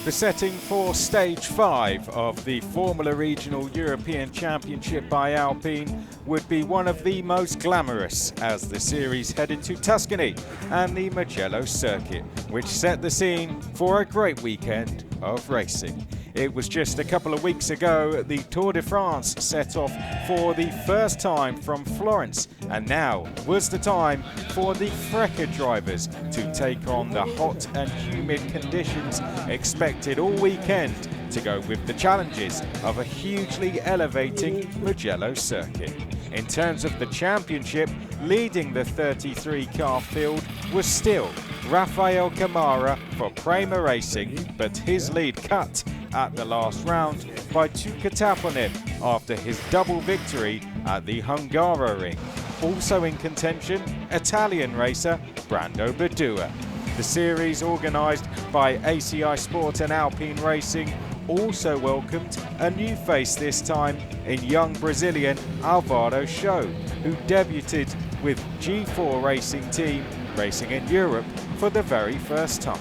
The setting for Stage 5 of the Formula Regional European Championship by Alpine would be one of the most glamorous as the series headed to Tuscany and the Mugello circuit, which set the scene for a great weekend of racing. It was just a couple of weeks ago the Tour de France set off for the first time from Florence, and now was the time for the Freca drivers to take on the hot and humid conditions expected all weekend to go with the challenges of a hugely elevating Mugello circuit. In terms of the championship, leading the 33-car field was still Rafael Camara for Prema Racing, but his lead cut at the last round by Tuscan after his double victory at the Hungaroring. Also in contention, Italian racer Brando Badua. The series, organised by ACI Sport and Alpine Racing, also welcomed a new face this time in young Brazilian Alvaro Show, who debuted with G4 Racing Team racing in Europe for the very first time.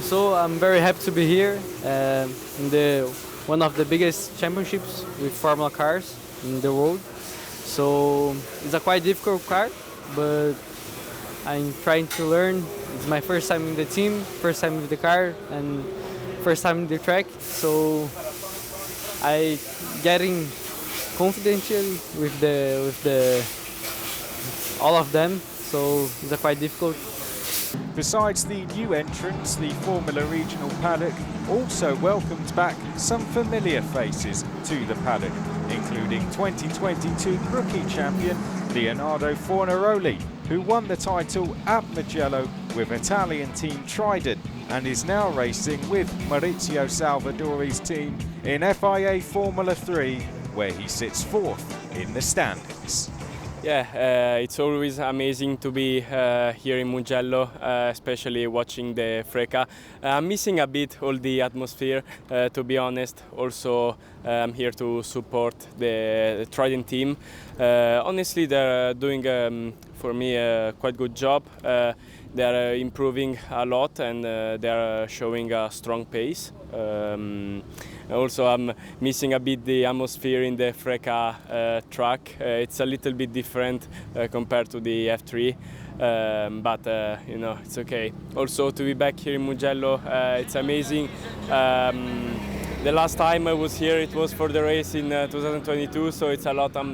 So I'm very happy to be here in one of the biggest championships with Formula cars in the world. So it's a quite difficult car, but I'm trying to learn. It's my first time in the team, first time with the car, and first time in the track. So I getting confident with all of them. So it's a quite difficult. Besides the new entrants, the Formula Regional paddock also welcomed back some familiar faces to the paddock, including 2022 rookie champion Leonardo Fornaroli, who won the title at Mugello with Italian team Trident and is now racing with Maurizio Salvadori's team in FIA Formula 3, where he sits fourth in the standings. Yeah, it's always amazing to be here in Mugello, especially watching the Freca. I'm missing a bit all the atmosphere, to be honest. Also, I'm here to support the Trident team. Honestly, they're doing, for me, a quite good job. They're improving a lot and they're showing a strong pace. Also, I'm missing a bit the atmosphere in the Freca track. It's a little bit different compared to the F3, but you know, it's okay. Also, to be back here in Mugello, it's amazing. The last time I was here, it was for the race in 2022, so it's a lot I'm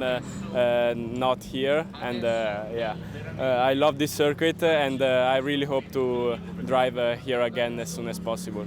not here, and yeah, I love this circuit, and I really hope to drive here again as soon as possible.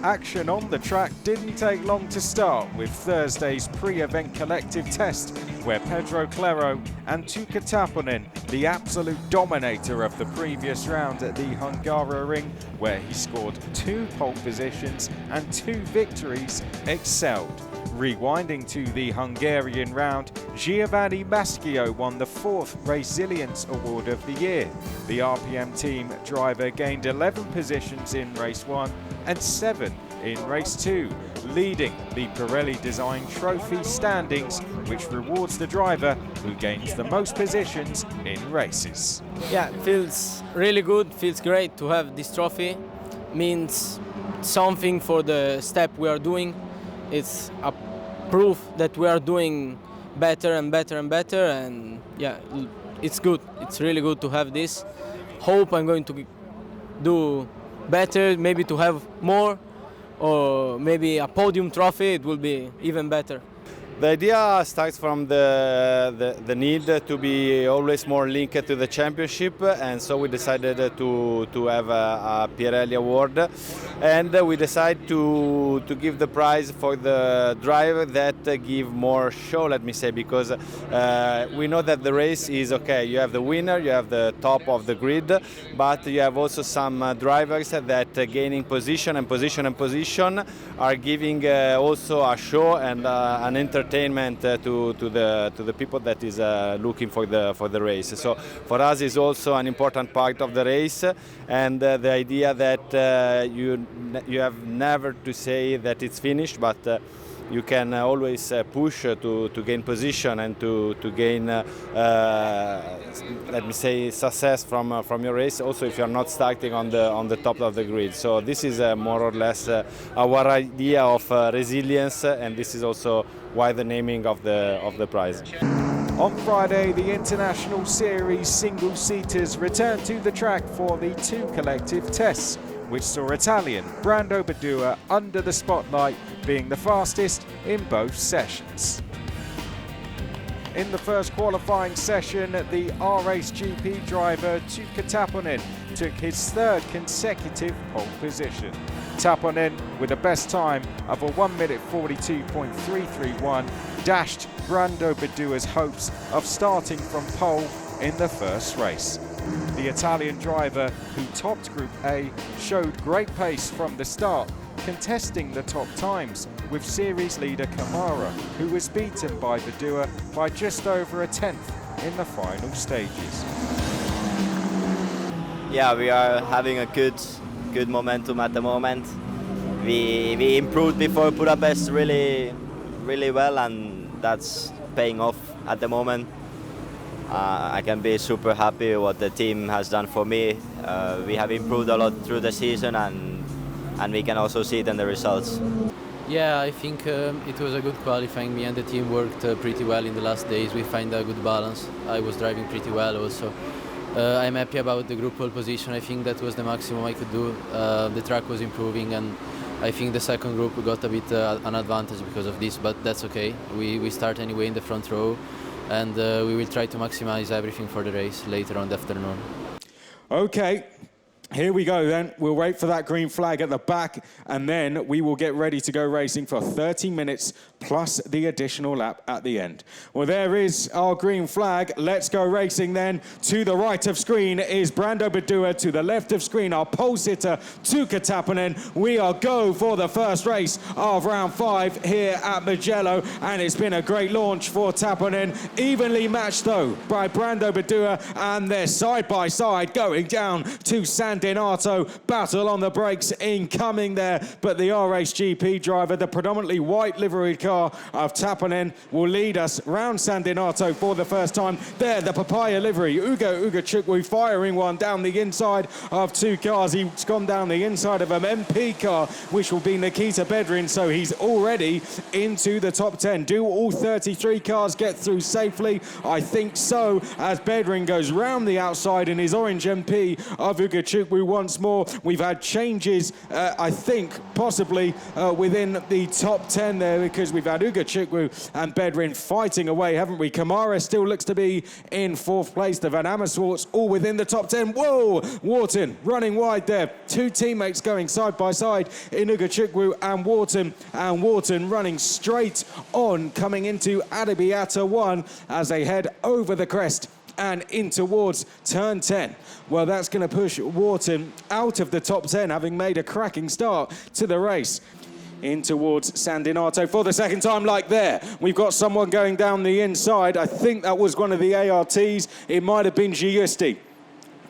Action on the track didn't take long to start with Thursday's pre-event collective test, where Pedro Clero and Tuca Taponen, the absolute dominator of the previous round at the Hungaroring, where he scored 2 pole positions and 2 victories, excelled. Rewinding to the Hungarian round, Giovanni Maschio won the 4th Resilience Award of the year. The RPM team driver gained 11 positions in race 1 and 7 in race 2, leading the Pirelli Design Trophy standings, which rewards the driver who gains the most positions in races. Yeah, it feels really good, feels great to have this trophy. Means something for the step we are doing. It's a proof that we are doing better and better and better, and yeah, it's good. It's really good to have this. Hope I'm going to do better, maybe to have more, or maybe a podium trophy. It will be even better. The idea starts from the need to be always more linked to the championship, and so we decided to have a Pirelli award, and we decided to give the prize for the driver that give more show, let me say, because we know that the race is okay. You have the winner, you have the top of the grid, but you have also some drivers that gaining position are giving also a show and an entertainment to the people that is looking for the race. So for us is also an important part of the race, and the idea that you have never to say that it's finished, but you can always push to gain position and to gain, let me say, success from your race. Also, if you're not starting on the top of the grid. So this is more or less our idea of resilience, and this is also why the naming of the prize. On Friday, the International Series single-seaters returned to the track for the 2 collective tests, which saw Italian Brando Badua under the spotlight, being the fastest in both sessions. In the first qualifying session, the R-Race GP driver Tuukka Taponen took his 3rd consecutive pole position. Taponen, with a best time of a 1 minute 42.331, dashed Brando Badua's hopes of starting from pole in the first race. The Italian driver, who topped Group A, showed great pace from the start, contesting the top times with series leader Kamara, who was beaten by Badua by just over a tenth in the final stages. Yeah, we are having a good momentum at the moment. We improved before Budapest really well, and that's paying off at the moment. I can be super happy what the team has done for me. We have improved a lot through the season, and we can also see it in the results. Yeah, I think it was a good qualifying. Me and the team worked pretty well in the last days. We find a good balance. I was driving pretty well also. I'm happy about the group pole position. I think that was the maximum I could do. The track was improving, and I think the second group got a bit an advantage because of this, but that's okay. We start anyway in the front row, and we will try to maximize everything for the race later on the afternoon. Okay. Here we go then. We'll wait for that green flag at the back, and then we will get ready to go racing for 30 minutes plus the additional lap at the end. Well, there is our green flag. Let's go racing then. To the right of screen is Brando Badua. To the left of screen, our pole sitter, Tuukka Taponen. We are go for the first race of round 5 here at Mugello, and it's been a great launch for Taponen. Evenly matched, though, by Brando Badua, and they're side by side going down to San Donato. Battle on the brakes incoming there, but the R-Race GP driver, the predominantly white liveried car of Taponen, will lead us round San Donato for the first time. There, the papaya livery, Ugo Chukwu firing one down the inside of 2 cars. He's gone down the inside of an MP car, which will be Nikita Bedrin, so he's already into the top 10. Do all 33 cars get through safely? I think so, as Bedrin goes round the outside in his orange MP of Ugo Chukwu once more. We've had changes, I think, possibly within the top 10 there, because we've had Ugo Chukwu and Bedrin fighting away, haven't we? Kamara still looks to be in 4th place. The Van Amersfoorts all within the top 10. Whoa! Wharton running wide there. 2 teammates going side by side in Ugo Chukwu and Wharton running straight on, coming into Arabiata 1 as they head over the crest and in towards turn 10. Well, that's going to push Wharton out of the top 10, having made a cracking start to the race. In towards San Donato for the second time, like there. We've got someone going down the inside. I think that was one of the ARTs. It might have been Giusti.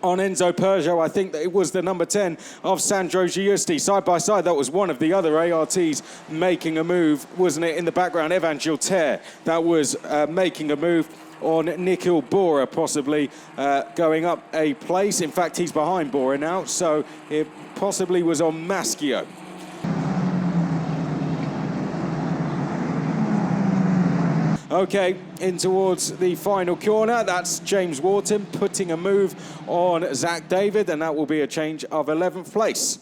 On Enzo Peugeot, I think that it was the number 10 of Sandro Giusti. Side by side, that was one of the other ARTs making a move, wasn't it? In the background, Evan Gilter, that was making a move on Nikhil Bora, possibly going up a place. In fact, he's behind Bora now, so it possibly was on Maschio. Okay, in towards the final corner. That's James Wharton putting a move on Zach David, and that will be a change of 11th place.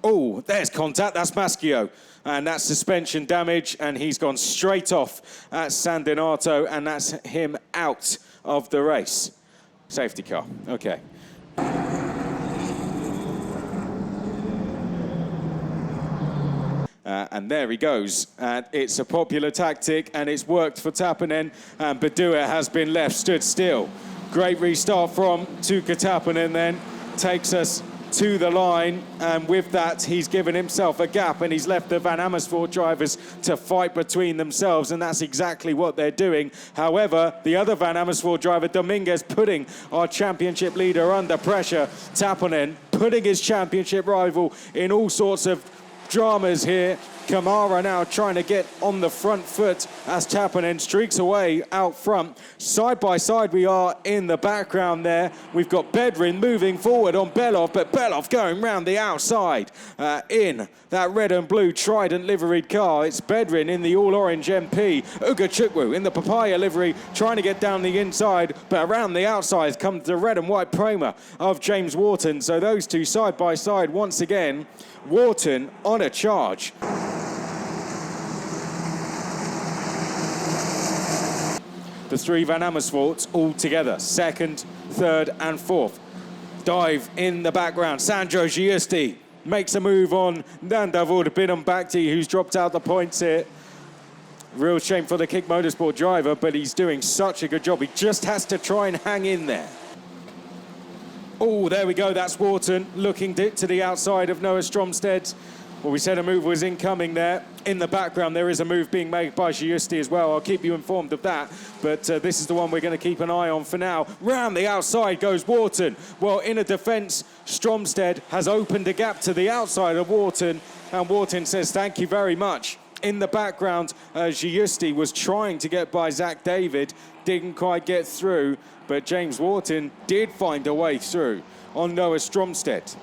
Oh, there's contact. That's Maschio. And that's suspension damage, and he's gone straight off at San Donato, and that's him out of the race. Safety car. Okay. And there he goes. It's a popular tactic, and it's worked for Taponen, and Badua has been left stood still. Great restart from Tuukka Taponen then, takes us to the line, and with that he's given himself a gap, and he's left the Van Amersfoort drivers to fight between themselves, and that's exactly what they're doing. However, the other Van Amersfoort driver, Dominguez, putting our championship leader under pressure. Taponen putting his championship rival in all sorts of dramas here. Kamara now trying to get on the front foot as Tapanen streaks away out front. Side by side we are in the background there. We've got Bedrin moving forward on Belov, but Belov going round the outside in that red and blue Trident liveried car. It's Bedrin in the all-orange MP. Ugachukwu in the papaya livery trying to get down the inside, but around the outside comes the red and white Prema of James Wharton. So those two side by side once again. Wharton on a charge. The three Van Amersfoorts all together, second, third and fourth. Dive in the background. Sandro Giusti makes a move on Nandavur Bidambakti, who's dropped out the points here. Real shame for the Kick Motorsport driver, but he's doing such a good job. He just has to try and hang in there. Oh, there we go. That's Wharton looking to the outside of Noah Stromstedt. Well, we said a move was incoming there. In the background, there is a move being made by Giusti as well. I'll keep you informed of that. But this is the one we're going to keep an eye on for now. Round the outside goes Wharton. Well, in a defence, Stromstedt has opened a gap to the outside of Wharton. And Wharton says, thank you very much. In the background, Giusti was trying to get by Zach David. Didn't quite get through. But James Wharton did find a way through on Noah Stromstedt.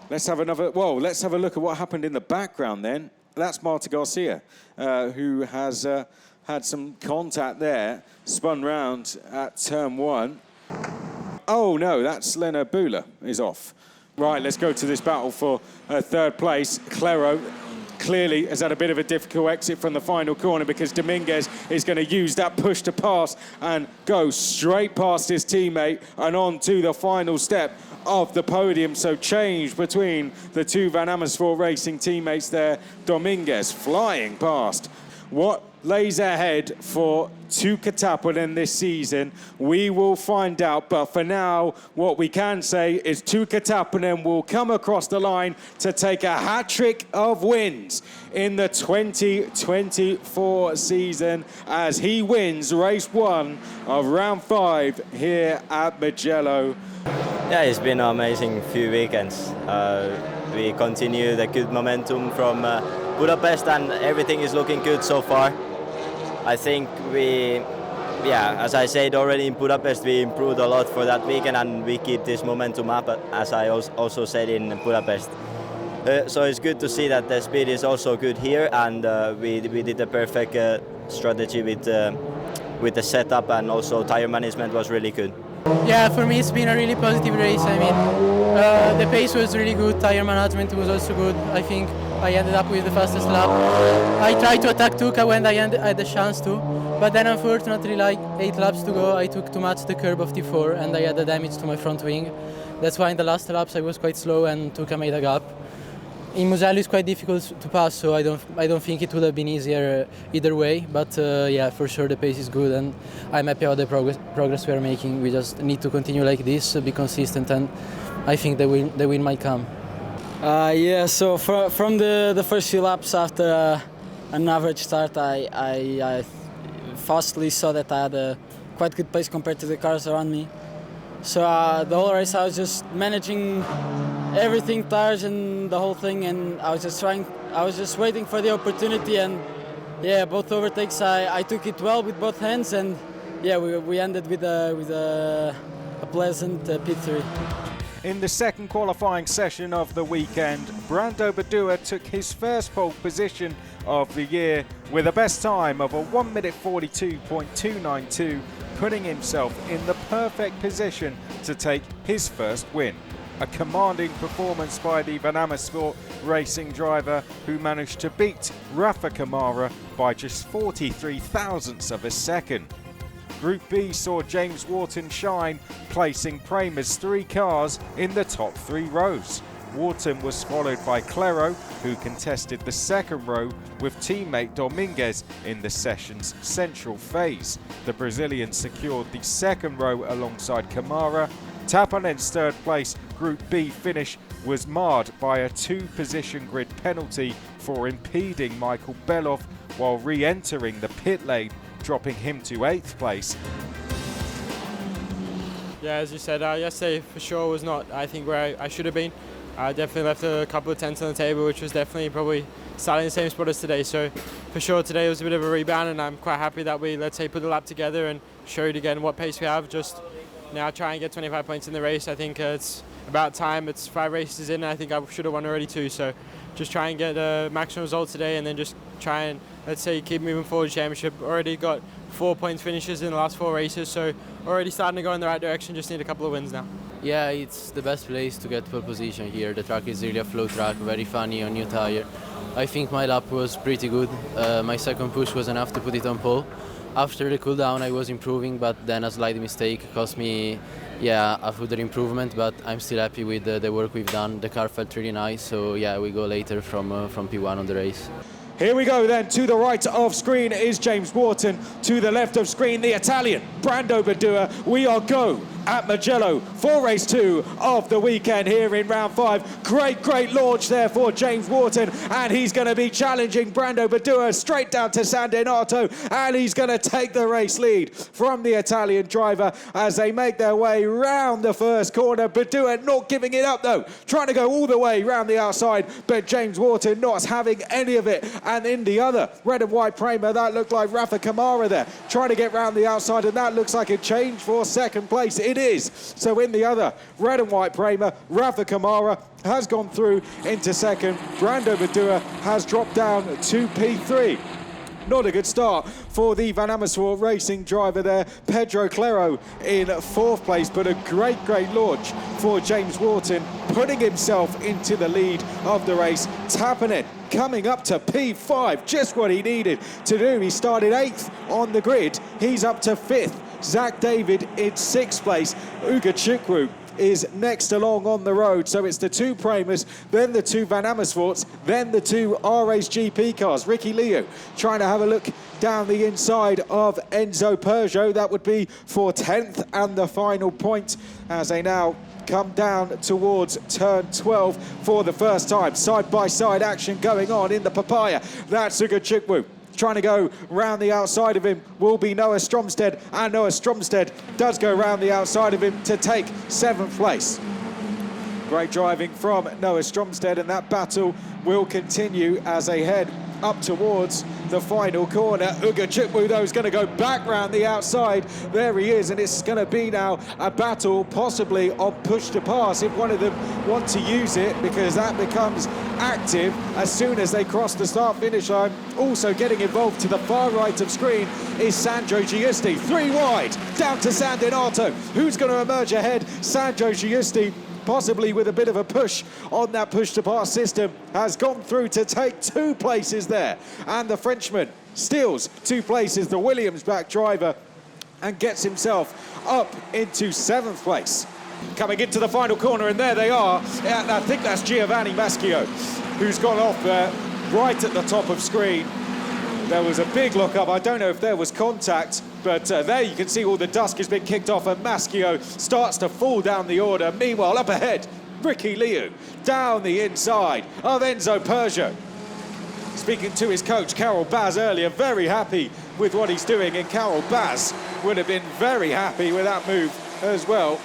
Let's have a look at what happened in the background then. That's Marta Garcia, who has had some contact there, spun round at turn one. Oh no, that's Lena Bula is off. Right, let's go to this battle for third place. Clero clearly has had a bit of a difficult exit from the final corner because Dominguez is going to use that push to pass and go straight past his teammate and on to the final step of the podium. So change between the two Van Amersfoort Racing teammates there. Dominguez flying past. What lays ahead for Tuukka Taponen this season, we will find out. But for now, what we can say is Tuukka Taponen will come across the line to take a hat-trick of wins in the 2024 season as he wins race 1 of round 5 here at Mugello. Yeah, it's been an amazing few weekends. We continue the good momentum from Budapest and everything is looking good so far. I think as I said already in Budapest, we improved a lot for that weekend and we keep this momentum up, as I also said in Budapest. So it's good to see that the speed is also good here and we did the perfect strategy with the setup and also tire management was really good. Yeah, for me it's been a really positive race. I mean, the pace was really good, tire management was also good. I think I ended up with the fastest lap. I tried to attack Tuukka when I had the chance to, but then unfortunately, like 8 laps to go, I took too much the curb of T4 and I had the damage to my front wing. That's why in the last laps I was quite slow and Tuukka made a gap. In Mugello it's quite difficult to pass, so I don't think it would have been easier either way. But yeah, for sure the pace is good, and I'm happy about the progress we are making. We just need to continue like this, be consistent, and I think the win might come. Yeah, so from the first few laps after an average start, I fastly saw that I had a quite good pace compared to the cars around me. So the whole race I was just managing everything, tires and the whole thing, and I was just waiting for the opportunity, and yeah, both overtakes I took it well with both hands, and yeah, we ended with a pleasant victory. In the second qualifying session of the weekend, Brando Badua took his first pole position of the year with a best time of a 1 minute 42.292, putting himself in the perfect position to take his first win. A commanding performance by the Van Amersfoort Racing driver, who managed to beat Rafa Kamara by just 43 thousandths of a second. Group B saw James Wharton shine, placing Prema's 3 cars in the top 3 rows. Wharton was followed by Clero, who contested the second row with teammate Dominguez in the session's central phase. The Brazilian secured the second row alongside Kamara. Tapanen's third place Group B finish was marred by a 2-position grid penalty for impeding Michael Belov while re-entering the pit lane, dropping him to 8th place. Yeah, as you said, yesterday for sure was not, I think, where I should have been. I definitely left a couple of tenths on the table, which was definitely probably starting the same spot as today. So for sure today was a bit of a rebound, and I'm quite happy that we, let's say, put the lap together and showed again what pace we have. Just now try and get 25 points in the race. I think it's about time. It's 5 races in. I think I should have won already too. So just try and get a maximum result today, and then just try and, let's say, keep moving forward. Championship already got 4 points finishes in the last 4 races, so already starting to go in the right direction. Just need a couple of wins now. Yeah, it's the best place to get pole position here. The track is really a flow track, very funny on new tire. I think my lap was pretty good. My second push was enough to put it on pole. After the cool down I was improving, but then a slight mistake cost me a further improvement, but I'm still happy with the work we've done. The car felt really nice, so yeah, we go later from P1 on the race. Here we go then. To the right of screen is James Wharton. To the left of screen, the Italian, Brando Badua. We are go at Mugello for race 2 of the weekend here in round 5. Great launch there for James Wharton, and he's going to be challenging Brando Badua straight down to San Donato, and he's going to take the race lead from the Italian driver as they make their way round the first corner. Badua not giving it up though, trying to go all the way round the outside, but James Wharton not having any of it. And in the other red and white Prema, that looked like Rafa Kamara there, trying to get round the outside, and that looks like a change for second place. It is. So in the other red and white Prema, Rafa Kamara has gone through into second. Brando Badua has dropped down to P3. Not a good start for the Van Amersfoort Racing driver there. Pedro Clero in 4th place, but a great launch for James Wharton, putting himself into the lead of the race. Tapping coming up to P5, just what he needed to do. He started 8th on the grid. He's up to 5th. Zach David in 6th place. Uga Chukwu is next along on the road. So it's the 2 Premas, then the 2 Van Amersfoorts, then the 2 R-Race GP cars. Ricky Leo trying to have a look down the inside of Enzo Peugeot. That would be for 10th and the final point as they now come down towards turn 12 for the first time. Side-by-side action going on in the Papaya. That's Uga Chukwu. Trying to go round the outside of him will be Noah Stromsted, and Noah Stromsted does go round the outside of him to take 7th place. Great driving from Noah Stromsted, and that battle will continue as they head up towards the final corner. Uga Chukwu though is going to go back round the outside. There he is, and it's going to be now a battle possibly on push to pass if one of them want to use it, because that becomes active as soon as they cross the start finish line. Also getting involved to the far right of screen is Sandro Giusti, 3 wide down to San Donato. Who's going to emerge ahead? Sandro Giusti, possibly with a bit of a push on that push-to-pass system, has gone through to take 2 places there. And the Frenchman steals 2 places, the Williams-backed driver, and gets himself up into 7th place. Coming into the final corner, and there they are. I think that's Giovanni Maschio, who's gone off there right at the top of screen. There was a big look up. I don't know if there was contact, but there you can see all the dust has been kicked off, and Maschio starts to fall down the order. Meanwhile, up ahead, Ricky Liu down the inside of Enzo Peugeot. Speaking to his coach, Carol Baz, earlier, very happy with what he's doing, and Carol Baz would have been very happy with that move as well,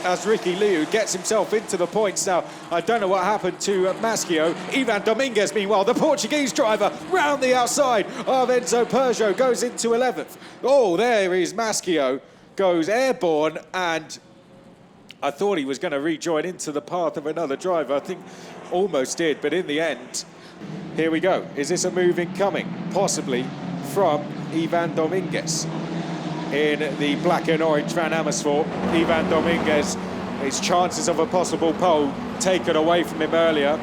as Ricky Liu gets himself into the points. Now, I don't know what happened to Maschio. Ivan Dominguez, meanwhile, the Portuguese driver, round the outside of Enzo Peugeot, goes into 11th. Oh, there is Maschio, goes airborne, and I thought he was going to rejoin into the path of another driver. I think almost did, but in the end, here we go. Is this a move incoming? Possibly from Ivan Dominguez. In the black and orange Van Amersfoort, Ivan Dominguez, his chances of a possible pole taken away from him earlier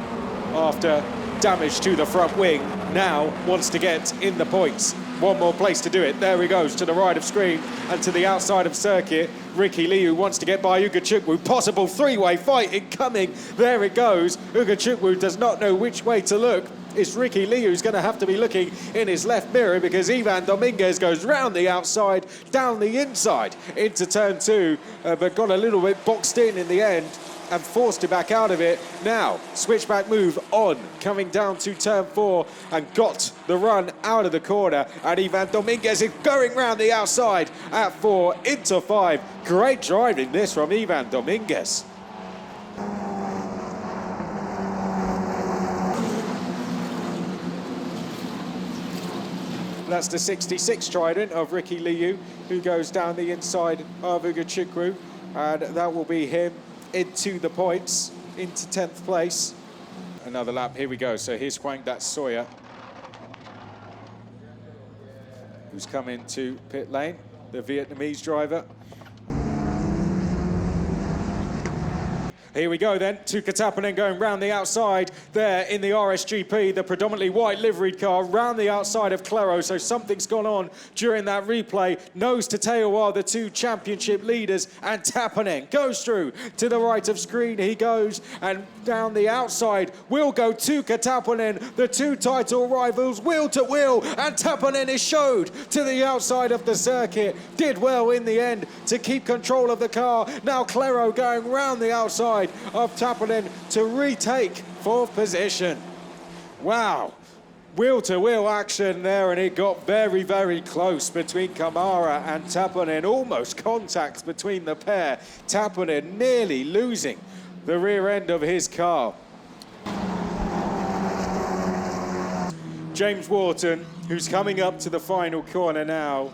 after damage to the front wing, now wants to get in the points. One more place to do it. There he goes to the right of screen and to the outside of circuit. Ricky Liu wants to get by Uga Chukwu. Possible 3-way fight incoming. There it goes. Uga Chukwu does not know which way to look. It's Ricky Liu who's going to have to be looking in his left mirror, because Ivan Dominguez goes round the outside, down the inside into turn 2, but got a little bit boxed in the end and forced it back out of it. Now, switchback move on, coming down to turn 4, and got the run out of the corner. And Ivan Dominguez is going round the outside at 4 into 5. Great driving this from Ivan Dominguez. That's the 66 Trident of Ricky Liu, who goes down the inside of Ugo Chikru, and that will be him into the points, into 10th place. Another lap, here we go. So here's Quang Dat Sawyer, who's come into pit lane, the Vietnamese driver. Here we go then, Tuukka Tappinen going round the outside there in the RSGP, the predominantly white liveried car, round the outside of Claro, so something's gone on during that replay. Nose to tail are the two championship leaders, and Tappinen goes through to the right of screen. He goes, and down the outside will go Tuukka Tappinen, the two title rivals, wheel to wheel, and Tappinen is showed to the outside of the circuit. Did well in the end to keep control of the car. Now Claro going round the outside of Tappinen to retake 4th position. Wow, wheel-to-wheel action there, and it got very, very close between Kamara and Tappinen. Almost contact between the pair. Tappinen nearly losing the rear end of his car. James Wharton, who's coming up to the final corner now,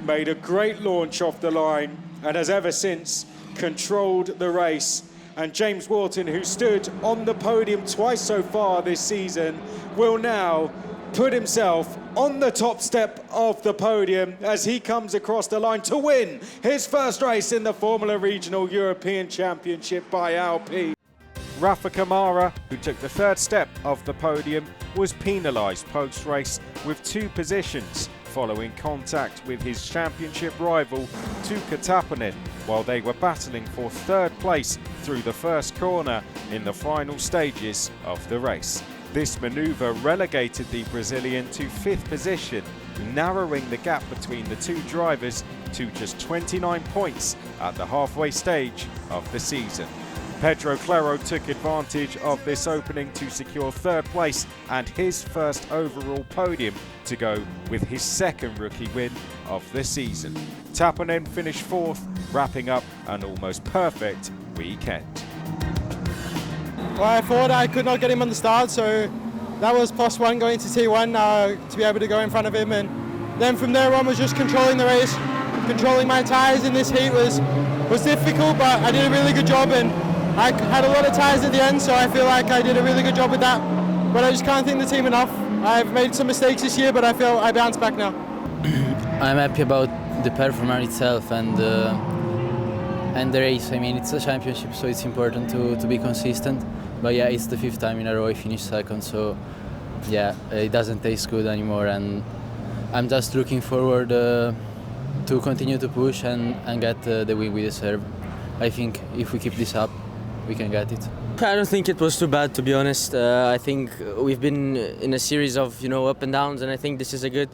made a great launch off the line and has ever since controlled the race. And James Wharton, who stood on the podium twice so far this season, will now put himself on the top step of the podium as he comes across the line to win his first race in the Formula Regional European Championship by Alpine. Rafa Kamara, who took the 3rd step of the podium, was penalised post-race with 2 positions following contact with his championship rival Tuukka Tappinen while they were battling for 3rd place through the first corner in the final stages of the race. This manoeuvre relegated the Brazilian to 5th position, narrowing the gap between the two drivers to just 29 points at the halfway stage of the season. Pedro Claro took advantage of this opening to secure 3rd place and his first overall podium to go with his 2nd rookie win of the season. Tappinen finished 4th, wrapping up an almost perfect weekend. Well, I thought I could not get him on the start, so that was +1 going to T1 to be able to go in front of him, and then from there on was just controlling the race. Controlling my tyres in this heat was difficult, but I did a really good job, and I had a lot of tyres at the end, so I feel like I did a really good job with that. But I just can't thank the team enough. I've made some mistakes this year, but I feel I bounced back now. I'm happy about the performance itself and the race. I mean, it's a championship, so it's important to be consistent. But yeah, it's the 5th time in a row I finished 2nd, so yeah, it doesn't taste good anymore. And I'm just looking forward to continue to push and get the win we deserve. I think if we keep this up, we can get it. I don't think it was too bad, to be honest. I think we've been in a series of up and downs, and I think this is a good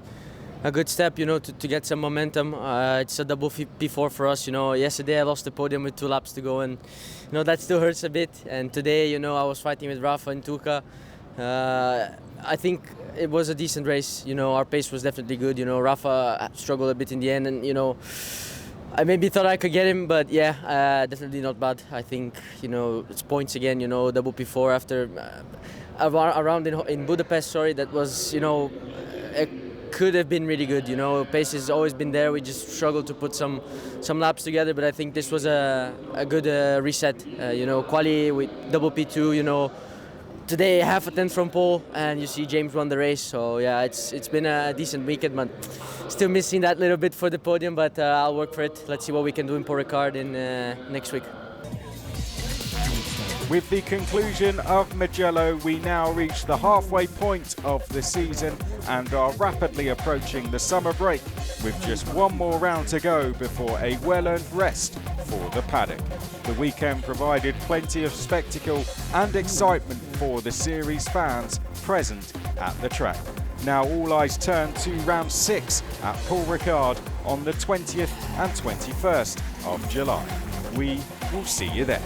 step, to get some momentum. It's a double P4 for us. Yesterday I lost the podium with 2 laps to go, and that still hurts a bit. And today, I was fighting with Rafa and Tuukka. I think it was a decent race. Our pace was definitely good. Rafa struggled a bit in the end, and I maybe thought I could get him, but yeah, definitely not bad. I think, it's points again, double P4 after a round in Budapest, that was, it could have been really good. Pace has always been there. We just struggled to put some laps together, but I think this was a good reset. Quali with double P2, today half a tenth from pole, and you see James won the race. So yeah, it's been a decent weekend, but still missing that little bit for the podium. But I'll work for it. Let's see what we can do in Paul Ricard in next week. With the conclusion of Mugello, we now reach the halfway point of the season and are rapidly approaching the summer break with just one more round to go before a well-earned rest for the paddock. The weekend provided plenty of spectacle and excitement for the series fans present at the track. Now all eyes turn to round 6 at Paul Ricard on the 20th and 21st of July. We will see you there.